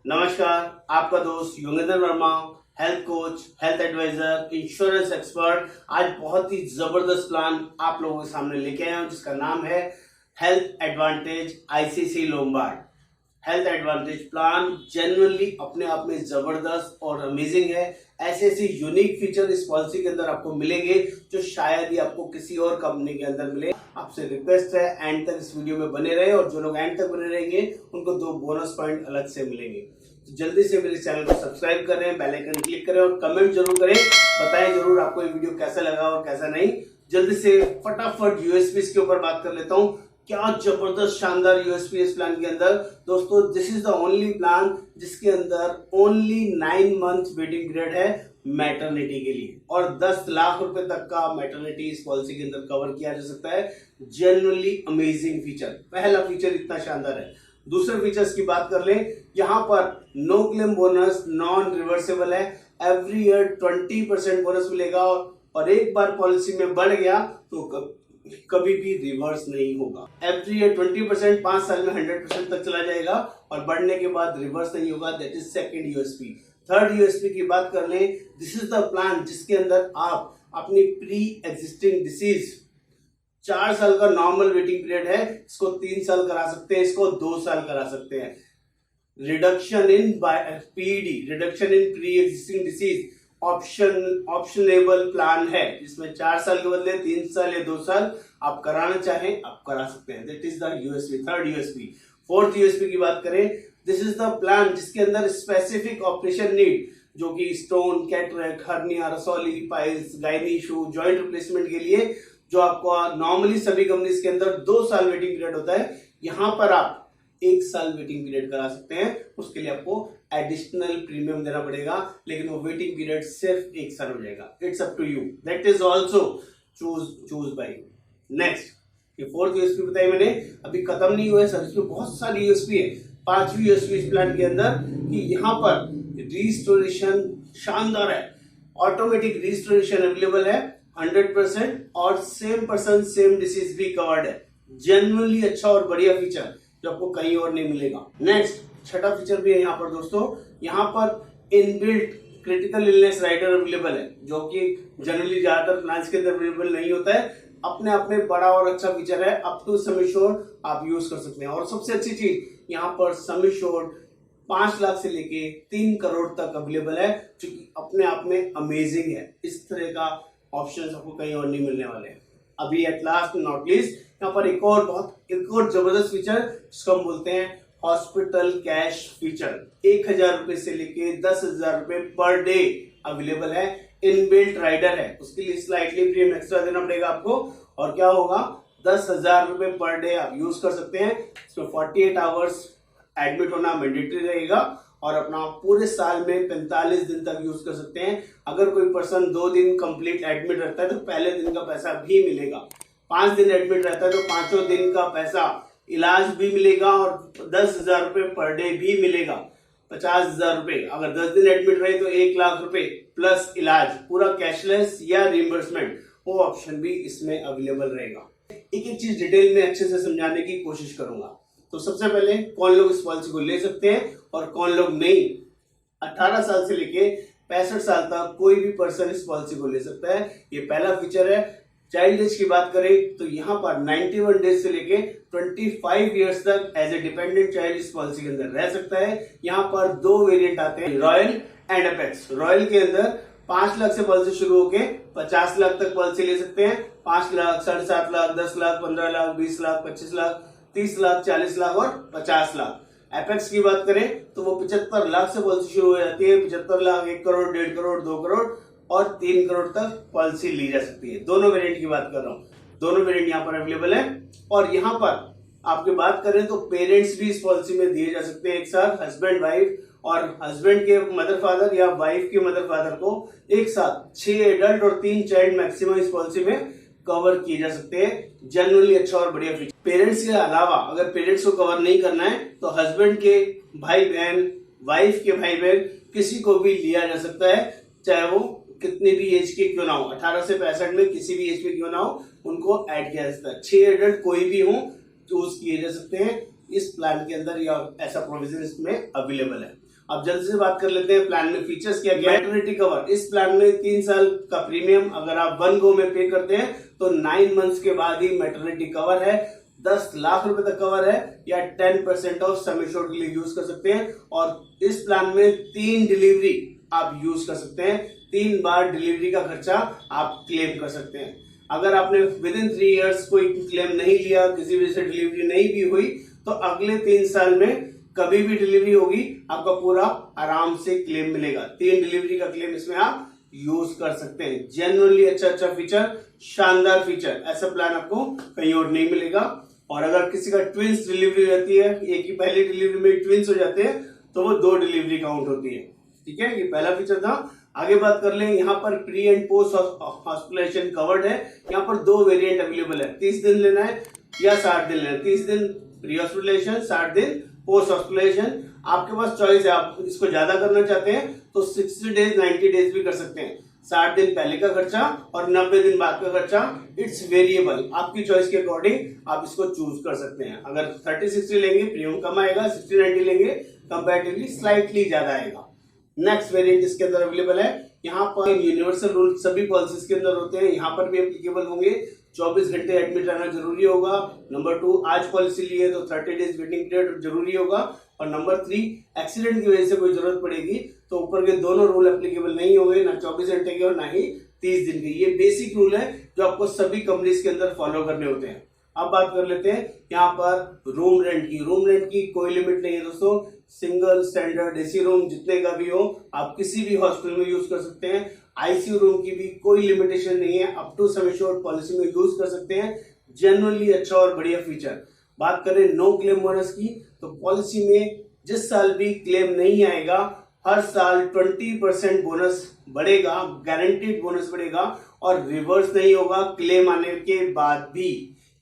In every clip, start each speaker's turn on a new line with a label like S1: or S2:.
S1: नमस्कार, आपका दोस्त Yogendra Verma, health coach, health advisor, insurance expert. आज बहुत ही जबरदस्त प्लान आप लोगों के सामने लेके आया हूं जिसका नाम है health advantage ICC Lombard. Health advantage plan genuinely अपने आप में जबरदस्त और अमेजिंग है। ऐसे ऐसे यूनिक फीचर इस पॉलिसी के अंदर आपको मिलेंगे जो शायद ही आपको किसी और कंपनी के अंदर मिले। आपसे रिक्वेस्ट है एंड तक इस वीडियो में बने रहे और जो लोग एंड तक बने रहेंगे उनको 2 बोनस पॉइंट अलग से मिलेंगे। तो जल्दी से मेरे चैनल को सब्सक्राइब करें, बेल आइकन क्लिक करें और कमेंट जरूर करें। बताएं जरूर आपको ये वीडियो कैसा लगा और कैसा नहीं। जल्दी से फटाफट यूएसपी के ऊपर बात कर लेता हूं। क्या जबरदस्त शानदार यूएसपी इस प्लान के अंदर। दोस्तों, this is the only plan जिसके अंदर ओनली 9 मंथ वेटिंग पीरियड है मैटरनिटी के लिए और 10 लाख रुपए तक का मैटरनिटी इस पॉलिसी के अंदर कवर किया जा सकता है। Genuinely amazing feature. पहला फीचर इतना शानदार है। दूसरे फीचर्स की बात कर लें, यहाँ पर no claim bonus non reversible है। एवरी ईयर 20% बोनस मिलेगा और एक बार पॉलिसी में बढ़ गया तो कभी भी रिवर्स नहीं होगा। एवरी ईयर 20%, 5 साल में 100% तक चला जाएगा और बढ़ने के बाद रिवर्स नहीं होगा। That is second USP. Third USP की बात कर लें, दिस इज द प्लान जिसके अंदर आप अपनी प्री एग्जिस्टिंग डिसीज 4 साल का नॉर्मल वेटिंग पीरियड है, इसको 3 साल करा सकते हैं, इसको 2 साल करा सकते हैं। Reduction in PD, reduction in pre existing disease optionable plan है जिसमें 4 साल के बदले 3 साल या 2 साल आप कराना चाहें आप करा सकते हैं। That is the USP, third USP. Fourth USP की बात करें, दिस इज द प्लान जिसके अंदर स्पेसिफिक ऑपरेशन नीड जो कि स्टोन, कैटरैक्ट, हर्निया, रसौली, piles, gynae issue, joint replacement के लिए जो आपको नॉर्मली सभी कंपनीज के अंदर 2 साल वेटिंग पीरियड होता है, यहां पर आप 1 साल वेटिंग पीरियड करा सकते हैं। उसके लिए आपको एडिशनल प्रीमियम देना पड़ेगा, लेकिन वो वेटिंग पीरियड सिर्फ 1 साल हो जाएगा। It's up to you, that is also choose by you. Next, ये फोर्थ यूएसपी बताई मैंने, अभी खत्म नहीं हुआ है सर, इसमें बहुत सारी यूएसपी है। 5वीं यूएसपी इस प्लान के अंदर कि यहाँ पर रिस्टोरेशन शानदार है। ऑटोमेटिक रिस्टोरेशन अवेलेबल है 100% और सेम पर्सन सेम डिसीज भी कवर्ड है। जेन्युइनली अच्छा और बढ़िया फीचर जो आपको कहीं और नहीं मिलेगा। नेक्स्ट, छठा फीचर भी है यहाँ पर दोस्तों, यहाँ पर inbuilt critical illness rider available है जो कि जनरली ज्यादातर प्लान्स के अंदर अवेलेबल नहीं होता है। अपने आप में बड़ा और अच्छा फीचर है। अप टू सम एश्योर्ड आप यूज कर सकते हैं और सबसे अच्छी चीज यहाँ पर सम एश्योर्ड 5 लाख से लेके 3 करोड़ तक अवेलेबल है जो कि अपने आप में अमेजिंग है। इस तरह का ऑप्शन आपको कहीं और नहीं मिलने वाले हैं। अभी एट लास्ट नॉट लीस्ट यहाँ पर एक और जबरदस्त फीचर जिसको हम बोलते हैं हॉस्पिटल कैश फीचर। 1000 रुपए से लेके 10,000 रुपए पर डे अवेलेबल है। इनबिल्ट राइडर है, उसके लिए स्लाइटली प्रीमियम एक्स्ट्रा देना पड़ेगा आपको। और क्या होगा, 10,000 रुपए पर डे आप यूज कर सकते हैं। इसमें 48 आवर्स एडमिट होना मैंडेटरी रहेगा और अपना पूरे साल में 45 दिन तक यूज कर सकते हैं। अगर कोई पर्सन 2 दिन कंप्लीट एडमिट रहता है तो पहले दिन का पैसा भी मिलेगा। 5 दिन एडमिट रहता है तो 5 दिन का पैसा इलाज भी मिलेगा और 10,000 रुपए पर डे भी मिलेगा। 50,000 रुपए, अगर 10 दिन एडमिट रहे तो 1 लाख रुपए प्लस इलाज, पूरा कैशलेस या रिइंबर्समेंट, वो ऑप्शन भी इसमें अवेलेबल रहेगा। एक एक चीज डिटेल में अच्छे से समझाने की कोशिश करूंगा। तो सबसे पहले कौन लोग इस पॉलिसी को ले सकते हैं और कौन लोग नहीं। 18 साल से लेके 65 साल तक कोई भी पर्सन इस पॉलिसी को ले सकता है, ये पहला फीचर है। चाइल्ड एज की बात करें तो यहाँ पर 91 डेज से लेके 25 इयर्स तक एज ए डिपेंडेंट चाइल्ड इस पॉलिसी के अंदर रह सकता है। यहाँ पर 2 वेरिएंट आते हैं, रॉयल एंड एपेक्स। रॉयल के अंदर 5 लाख से पॉलिसी शुरू होके 50 लाख तक पॉलिसी ले सकते हैं। 5 लाख, 7.5 लाख, 10 लाख, 15 लाख, 20 लाख, 25 लाख, 30 लाख, 40 लाख और 50 लाख। एपेक्स की बात करें तो वो 75 लाख से पॉलिसी शुरू हो जाती है। 75 लाख, 1 करोड़, 1.5 करोड़, 2 करोड़ और 3 करोड़ तक पॉलिसी ली जा सकती है। दोनों वेरिएंट की बात कर रहा हूँ, दोनों वेरिएंट यहाँ पर अवेलेबल है। और यहाँ पर आपकी बात करें तो पेरेंट्स भी इस पॉलिसी में दिए जा सकते हैं एक साथ। हस्बैंड वाइफ और हस्बैंड के मदर फादर या वाइफ के मदर फादर को एक साथ 6 एडल्ट और 3 चाइल्ड मैक्सिमम इस पॉलिसी में कवर किए जा सकते हैं। जनरली अच्छा और बढ़िया फीचर। पेरेंट्स के अलावा अगर पेरेंट्स को कवर नहीं करना है तो हस्बैंड के भाई बहन, वाइफ के भाई बहन, किसी को भी लिया जा सकता है, चाहे वो कितने भी एज के क्यों ना हो। 18 से 65 में किसी भी एज में क्यों ना हो, उनको ऐड किया जा सकता है। 6 एडल्ट कोई भी हो चूज किए जा सकते हैं इस प्लान के अंदर, या ऐसा प्रोविजन इसमें अवेलेबल है। अब जल्दी से बात कर लेते हैं प्लान में फीचर्स क्या क्या है। मैटरनिटी कवर, इस प्लान में 3 साल का प्रीमियम अगर आप 1 गो में पे करते हैं तो 9 मंथ्स के बाद ही मैटरनिटी कवर है। 10 लाख रुपए तक कवर है या 10% ऑफ सम एश्योर्ड के लिए यूज कर सकते हैं। और इस प्लान में 3 डिलीवरी आप यूज कर सकते हैं, 3 बार डिलीवरी का खर्चा आप क्लेम कर सकते हैं। अगर आपने विद इन 3 इयर्स कोई क्लेम नहीं लिया, किसी वजह से डिलीवरी नहीं भी हुई, तो अगले 3 साल में कभी भी डिलीवरी होगी आपका पूरा आराम से क्लेम मिलेगा। 3 डिलीवरी का क्लेम इसमें आप यूज कर सकते हैं। जेन्युइनली अच्छा फीचर, शानदार फीचर, ऐसा प्लान आपको कहीं और नहीं मिलेगा। और अगर किसी का ट्विंस डिलीवरी रहती है, एक ही पहली डिलीवरी में ट्विंस हो जाते हैं, तो वो 2 डिलीवरी काउंट होती है। ठीक है, ये पहला फीचर था। आगे बात कर लें, यहाँ पर pre and post hospitalisation covered है। यहाँ पर 2 वेरिएंट अवेलेबल है, 30 दिन लेना है या 60 दिन लेना है। 30 दिन प्री हॉस्पिटलाइजेशन, 60 दिन पोस्ट हॉस्पिटलाइजेशन, आपके पास चॉइस है। आप इसको ज्यादा करना चाहते हैं तो 60 डेज 90 डेज भी कर सकते हैं। 60 दिन पहले का खर्चा और 90 दिन बाद का खर्चा, इट्स वेरिएबल, आपकी चॉइस के अकॉर्डिंग आप इसको चूज कर सकते हैं। अगर 30-60 लेंगे प्रीमियम कम आएगा, 60-90 लेंगे कंपैरेटिवली स्लाइटली ज्यादा आएगा। नेक्स्ट वेरिएंट इसके अंदर अवेलेबल है। यहाँ पर यूनिवर्सल रूल सभी पॉलिसीज के अंदर होते हैं, यहाँ पर भी एप्लीकेबल होंगे। 24 घंटे एडमिट रहना जरूरी होगा। नंबर 2, आज पॉलिसी ली है तो 30 डेज वेटिंग पीरियड जरूरी होगा। और नंबर 3, एक्सीडेंट की वजह से कोई जरूरत पड़ेगी तो ऊपर के दोनों रूल एप्लीकेबल नहीं होंगे, ना 24 घंटे के और ना ही 30 दिन के। ये बेसिक रूल है जो आपको सभी कंपनीज के अंदर फॉलो करने होते हैं। अब बात कर लेते हैं यहाँ पर रूम रेंट की। रूम रेंट की कोई लिमिट नहीं है दोस्तों, सिंगल स्टैंडर्ड एसी रूम जितने का भी हो आप किसी भी हॉस्पिटल में यूज कर सकते हैं। आईसीयू रूम की भी कोई लिमिटेशन नहीं है, up to sum assured policy में यूज कर सकते हैं। जेन्युइनली अच्छा और बढ़िया फीचर। बात करें नो क्लेम बोनस की, तो पॉलिसी में जिस साल भी क्लेम नहीं आएगा हर साल 20% बोनस बढ़ेगा, गारंटीड बोनस बढ़ेगा और रिवर्स नहीं होगा क्लेम आने के बाद भी।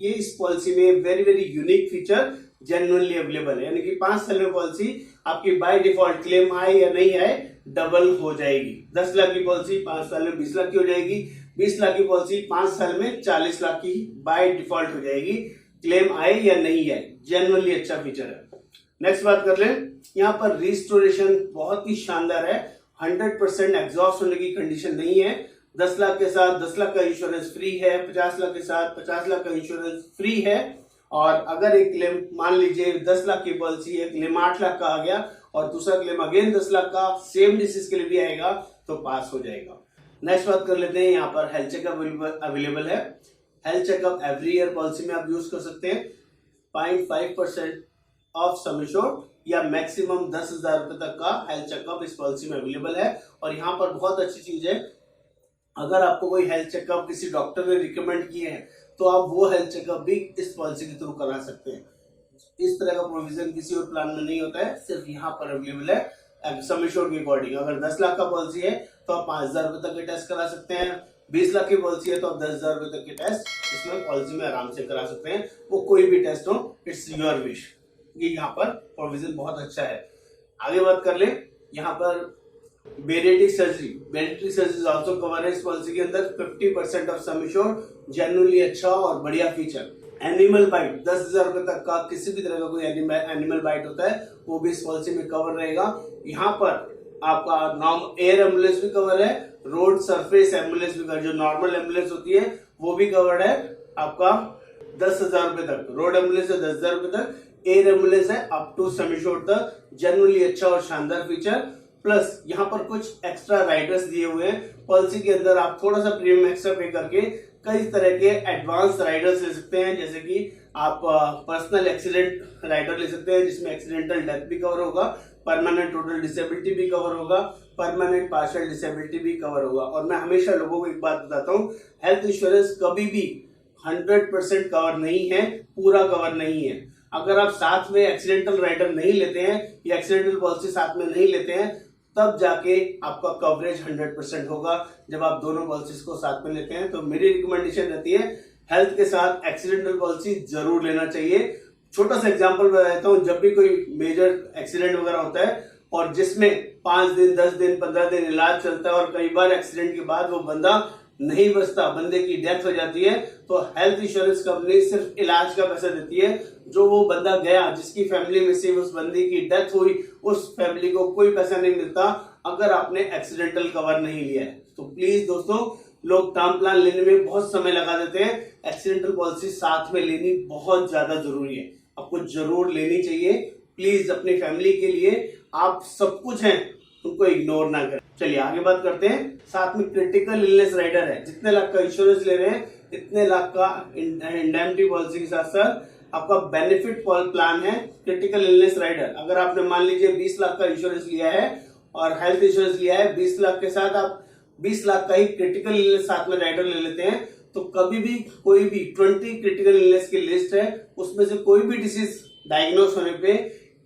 S1: ये इस पॉलिसी में very very unique feature genuinely available है। यानी कि 5 साल में पॉलिसी आपकी बाय डिफॉल्ट क्लेम आए या नहीं आए डबल हो जाएगी। 10 लाख की पॉलिसी 5 साल में 20 लाख की हो जाएगी, 20 लाख की पॉलिसी 5 साल में 40 लाख की बाय डिफॉल्ट हो जाएगी, क्लेम आए या नहीं आए। जेन्युइनली अच्छा फीचर है। नेक्स्ट बात कर लें, यहाँ पर रिस्टोरेशन बहुत ही शानदार है। 100% एग्जॉस्ट होने की कंडीशन नहीं है। 10 लाख के साथ 10 लाख का इंश्योरेंस फ्री है, 50 लाख के साथ 50 लाख का इंश्योरेंस फ्री है। और अगर एक क्लेम मान लीजिए 10 लाख की पॉलिसी है, क्लेम 8 लाख का आ गया और दूसरा क्लेम अगेन 10 लाख का सेम डिसीज के लिए भी आएगा तो पास हो जाएगा। नेक्स्ट बात कर लेते हैं, यहाँ पर हेल्थ चेकअप अवेलेबल है। Health checkup every year policy में आप यूज कर सकते हैं। 0.5% ऑफ सम एश्योर्ड या मैक्सिमम 10,000 रुपए तक का हेल्थ चेकअप इस पॉलिसी में अवेलेबल है। और यहाँ पर बहुत अच्छी चीज है, अगर आपको कोई हेल्थ चेकअप किसी डॉक्टर ने रिकमेंड किए हैं तो आप वो हेल्थ चेकअप भी इस पॉलिसी के थ्रू करा सकते हैं। इस तरह का प्रोविजन किसी और प्लान में नहीं होता है, सिर्फ यहाँ पर अवेलेबल है सम एश्योर्ड के अकॉर्डिंग। अगर 10 लाख का पॉलिसी है तो आप 5,000 रुपए तक के टेस्ट करा सकते हैं। 20 लाख की पॉलिसी है तो आप 10,000 रुपए तक के टेस्ट इसमें पॉलिसी में आराम से करा सकते हैं। वो कोई भी टेस्ट हो, इट्स योर विश। ये यहाँ पर प्रोविजन बहुत अच्छा है। आगे बात कर ले, यहाँ पर बेरिएट्रिक सर्जरी आल्सो कवर है इस पॉलिसी के अंदर। 50% ऑफ सम एश्योर्ड, जेन्युइनली अच्छा और बढ़िया फीचर। एनिमल बाइट 10,000 रुपए तक का किसी भी तरह का कोई एनिमल बाइट होता है वो भी इस पॉलिसी में कवर रहेगा। यहाँ पर आपका नॉर्मल एयर एम्बुलेंस भी कवर है, रोड सरफेस एम्बुलेंस भी कवर, जो नॉर्मल एम्बुलेंस होती है वो भी कवर्ड है आपका 10,000 रुपए तक। रोड एम्बुलेंस है 10,000 रुपए तक, एयर एम्बुलेंस है अप टू सम एश्योर्ड तक। जेन्युइनली अच्छा और शानदार फीचर। प्लस यहाँ पर कुछ एक्स्ट्रा राइडर्स दिए हुए हैं पॉलिसी के अंदर। आप थोड़ा सा प्रीमियम एक्स्ट्रा पे करके कई तरह के एडवांस राइडर्स ले सकते हैं, जैसे कि आप पर्सनल एक्सीडेंट राइडर ले सकते हैं जिसमें एक्सीडेंटल डेथ भी कवर होगा, परमानेंट टोटल डिसेबिलिटी भी कवर होगा, परमानेंट पार्शियल डिसेबिलिटी भी कवर होगा। और मैं हमेशा लोगों को एक बात बताता हूँ, हेल्थ इंश्योरेंस कभी भी 100% कवर नहीं है, पूरा कवर नहीं है। अगर आप साथ में एक्सीडेंटल राइडर नहीं लेते हैं या एक्सीडेंटल पॉलिसी साथ में नहीं लेते हैं तब जाके आपका कवरेज 100% होगा। जब आप दोनों पॉलिसीज को साथ में लेते हैं तो मेरी रिकमेंडेशन रहती है हेल्थ के साथ एक्सीडेंटल पॉलिसी जरूर लेना चाहिए। छोटा सा एग्जांपल बताता हूँ, जब भी कोई मेजर एक्सीडेंट वगैरह होता है और जिसमें 5 दिन 10 दिन 15 दिन इलाज चलता है और कई बार एक्सीडेंट के बाद वो बंदा नहीं बचता, बंदे की डेथ हो जाती है, तो हेल्थ इंश्योरेंस कंपनी सिर्फ इलाज का पैसा देती है। जो वो बंदा गया, जिसकी फैमिली में से उस बंदे की डेथ हुई, उस फैमिली को कोई पैसा नहीं मिलता अगर आपने एक्सीडेंटल कवर नहीं लिया है। तो प्लीज दोस्तों, लोग टर्म प्लान लेने में बहुत समय लगा देते हैं, एक्सीडेंटल पॉलिसी साथ में लेनी बहुत ज्यादा जरूरी है, आपको जरूर लेनी चाहिए। प्लीज अपनी फैमिली के लिए आप सब कुछ हैं, उनको इग्नोर ना करें। चलिए आगे बात करते हैं। साथ में क्रिटिकल इलनेस राइडर है, जितने लाख का इंश्योरेंस ले रहे हैं इतने लाख का इंडेमनिटी पॉलिसी के साथ साथ आपका बेनिफिट प्लान है क्रिटिकल इलनेस राइडर। अगर आपने मान लीजिए 20 लाख का इंश्योरेंस लिया है और हेल्थ इंश्योरेंस लिया है 20 लाख के साथ, आप 20 लाख का ही क्रिटिकल इलनेस साथ में राइडर ले लेते हैं, तो कभी भी कोई भी 20 क्रिटिकल इलनेस की लिस्ट है, उसमें से कोई भी डिसीज डायग्नोस होने पे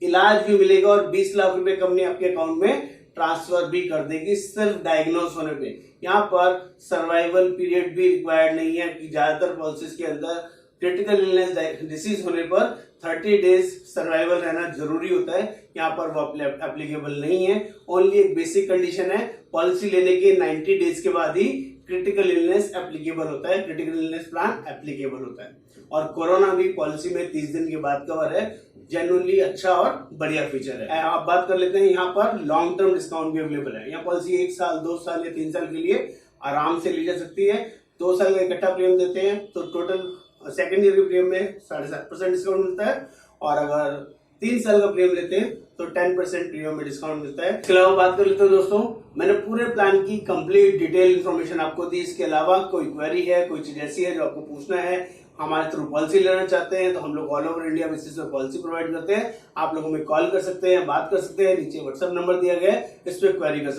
S1: इलाज भी मिलेगा और 20 लाख रुपए कंपनी आपके अकाउंट में ट्रांसफर भी कर देगी सिर्फ डायग्नोस होने पे। यहाँ पर सर्वाइवल पीरियड भी रिक्वायर्ड नहीं है कि ज्यादातर पॉलिसीज के अंदर क्रिटिकल इलनेस डिसीज होने पर 30 डेज सर्वाइवल रहना जरूरी होता है, यहाँ पर वो एप्लीकेबल नहीं है। ओनली एक बेसिक कंडीशन है, पॉलिसी लेने के 90 डेज के बाद ही क्रिटिकल इलनेस एप्लीकेबल होता है, क्रिटिकल इलनेस प्लान एप्लीकेबल होता है। और कोरोना भी पॉलिसी में 30 दिन के बाद कवर है, जेन्युइनली अच्छा और बढ़िया फीचर है। आप बात कर लेते हैं, यहाँ पर लॉन्ग टर्म डिस्काउंट भी अवेलेबल है। यहाँ पॉलिसी 1 साल 2 साल या 3 साल के लिए आराम से ली जा सकती है। 2 साल का इकट्ठा प्रीमियम देते हैं तो टोटल सेकेंड ईयर के प्रीमियम में 7.5% डिस्काउंट मिलता है, और अगर 3 साल का प्रीमियम लेते हैं तो 10% प्रीमियम में डिस्काउंट मिलता है। इसके अलावा बात कर लेते हैं दोस्तों, मैंने पूरे प्लान की कंप्लीट डिटेल इन्फॉर्मेशन आपको दी। इसके अलावा कोई क्वेरी है, कोई चीज ऐसी है जो आपको पूछना है, हमारे थ्रू पॉलिसी लेना चाहते हैं, तो हम लोग ऑल ओवर इंडिया बेसिस पे पॉलिसी प्रोवाइड करते हैं। आप लोगों में कॉल कर सकते हैं, बात कर सकते हैं, नीचे व्हाट्सएप नंबर दिया गया है, इस पे क्वेरी कर सकते हैं।